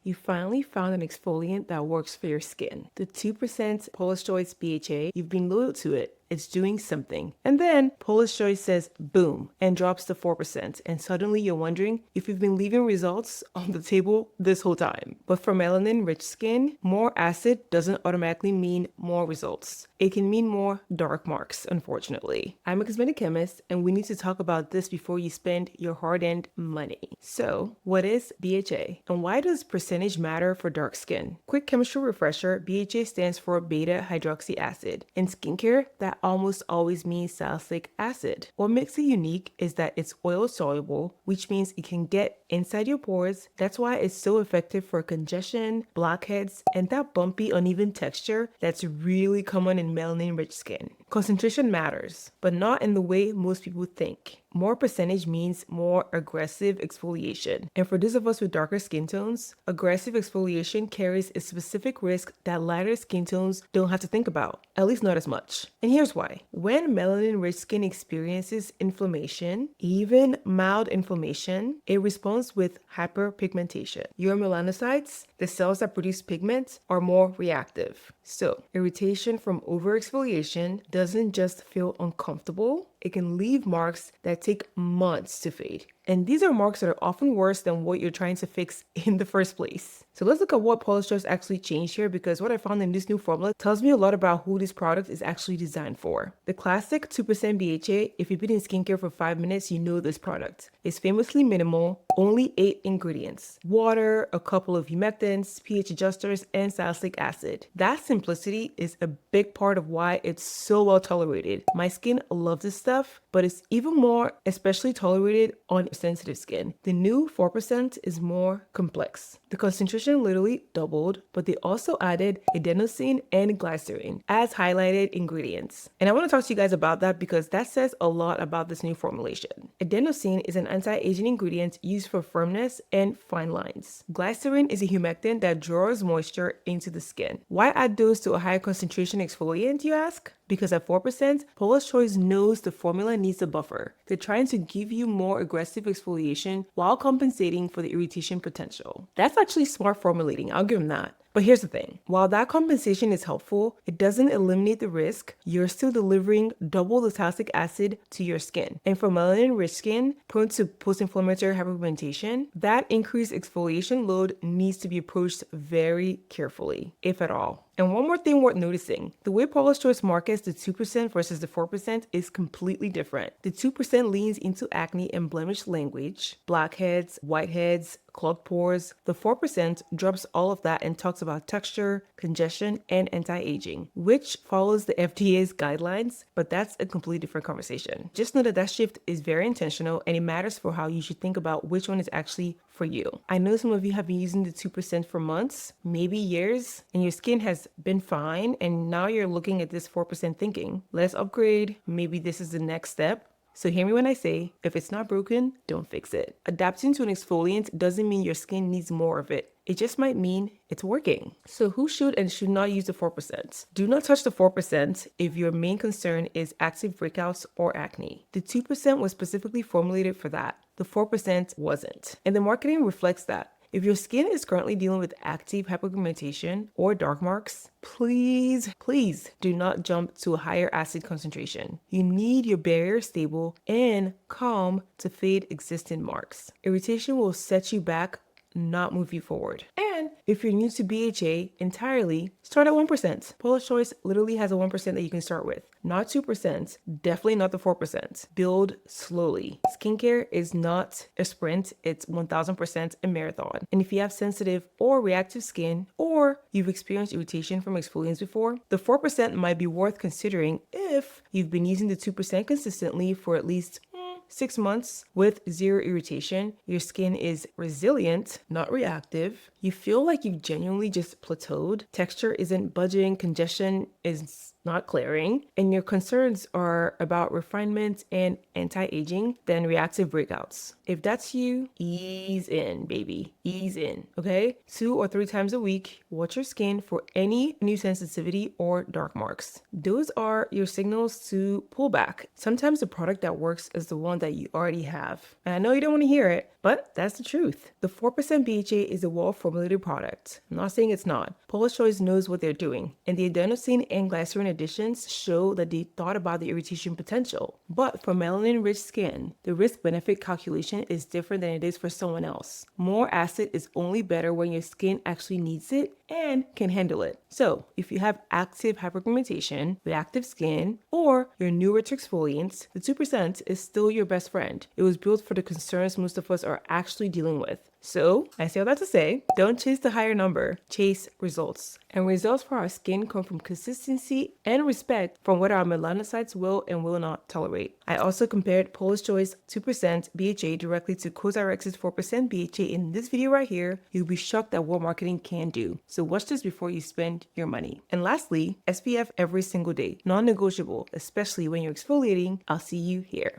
You finally found an exfoliant that works for your skin. The 2% Paula's Choice BHA, you've been loyal to it. It's doing something. And then Paula's Choice says boom and drops to 4%. And suddenly you're wondering if you've been leaving results on the table this whole time. But for melanin-rich skin, more acid doesn't automatically mean more results. It can mean more dark marks, unfortunately. I'm a cosmetic chemist, and we need to talk about this before you spend your hard-earned money. So, what is BHA? And why does percentage matter for dark skin? Quick chemistry refresher, BHA stands for beta hydroxy acid. In skincare, that almost always means salicylic acid. What makes it unique is that it's oil soluble, which means it can get inside your pores. That's why it's so effective for congestion, blackheads, and that bumpy, uneven texture that's really common in melanin-rich skin. Concentration matters, but not in the way most people think. More percentage means more aggressive exfoliation. And for those of us with darker skin tones, aggressive exfoliation carries a specific risk that lighter skin tones don't have to think about, at least not as much. And here's why. When melanin-rich skin experiences inflammation, even mild inflammation, it responds with hyperpigmentation. Your melanocytes, the cells that produce pigment, are more reactive. So, irritation from overexfoliation doesn't just feel uncomfortable, it can leave marks that take months to fade. And these are marks that are often worse than what you're trying to fix in the first place. So let's look at what Paula's Choice actually changed here, because what I found in this new formula tells me a lot about who this product is actually designed for. The classic 2% BHA, if you've been in skincare for 5 minutes, you know this product. It's famously minimal, only 8 ingredients. Water, a couple of humectants, pH adjusters, and salicylic acid. That simplicity is a big part of why it's so well tolerated. My skin loves this stuff, but it's even more especially tolerated on sensitive skin. The new 4% is more complex. The concentration literally doubled, but they also added adenosine and glycerin as highlighted ingredients. And I want to talk to you guys about that because that says a lot about this new formulation. Adenosine is an anti-aging ingredient used for firmness and fine lines. Glycerin is a humectant that draws moisture into the skin. Why add those to a higher concentration exfoliant, you ask? Because at 4%, Paula's Choice knows the formula needs a buffer. They're trying to give you more aggressive exfoliation while compensating for the irritation potential. That's actually smart formulating, I'll give them that. But here's the thing, while that compensation is helpful, it doesn't eliminate the risk. You're still delivering double the salicylic acid to your skin. And for melanin-rich skin, prone to post-inflammatory hyperpigmentation, that increased exfoliation load needs to be approached very carefully, if at all. And one more thing worth noticing, the way Paula's Choice markets the 2% versus the 4% is completely different. The 2% leans into acne and blemish language, blackheads, whiteheads, clogged pores. The 4% drops all of that and talks about texture, congestion, and anti-aging, which follows the FDA's guidelines, but that's a completely different conversation. Just know that that shift is very intentional and it matters for how you should think about which one is actually for you. I know some of you have been using the 2% for months, maybe years, and your skin has been fine, and now you're looking at this 4% thinking, let's upgrade, maybe this is the next step. So hear me when I say, if it's not broken, don't fix it. Adapting to an exfoliant doesn't mean your skin needs more of it. It just might mean it's working. So who should and should not use the 4%? Do not touch the 4% if your main concern is active breakouts or acne. The 2% was specifically formulated for that. The 4% wasn't. And the marketing reflects that. If your skin is currently dealing with active hyperpigmentation or dark marks, please do not jump to a higher acid concentration. You need your barrier stable and calm to fade existing marks. Irritation will set you back, not move you forward. And if you're new to BHA entirely, start at 1%. Paula's Choice literally has a 1% that you can start with. Not 2%, definitely not the 4%. Build slowly. Skincare is not a sprint, it's 1000% a marathon. And if you have sensitive or reactive skin, or you've experienced irritation from exfoliants before, the 4% might be worth considering if you've been using the 2% consistently for at least 6 months with zero irritation, your skin is resilient, not reactive, you feel like you've genuinely just plateaued, texture isn't budging, congestion is not clearing, and your concerns are about refinement and anti-aging, then reactive breakouts. If that's you, ease in, baby. Ease in, okay? 2 or 3 times a week, watch your skin for any new sensitivity or dark marks. Those are your signals to pull back. Sometimes the product that works is the one that you already have. And I know you don't want to hear it, but that's the truth. The 4% BHA is a well-formulated product. I'm not saying it's not. Paula's Choice knows what they're doing, and the adenosine and glycerin additions show that they thought about the irritation potential. But for melanin-rich skin, the risk-benefit calculation is different than it is for someone else. More acid is only better when your skin actually needs it and can handle it. So, if you have active hyperpigmentation, reactive skin, or you're newer to exfoliants, the 2% is still your best friend. It was built for the concerns most of us are actually dealing with. So, I say all that to say, don't chase the higher number, chase results. And results for our skin come from consistency and respect from what our melanocytes will and will not tolerate. I also compared Paula's Choice 2% BHA directly to CosRx's 4% BHA in this video right here. You'll be shocked at what marketing can do. So watch this before you spend your money. And lastly, SPF every single day, non-negotiable, especially when you're exfoliating. I'll see you here.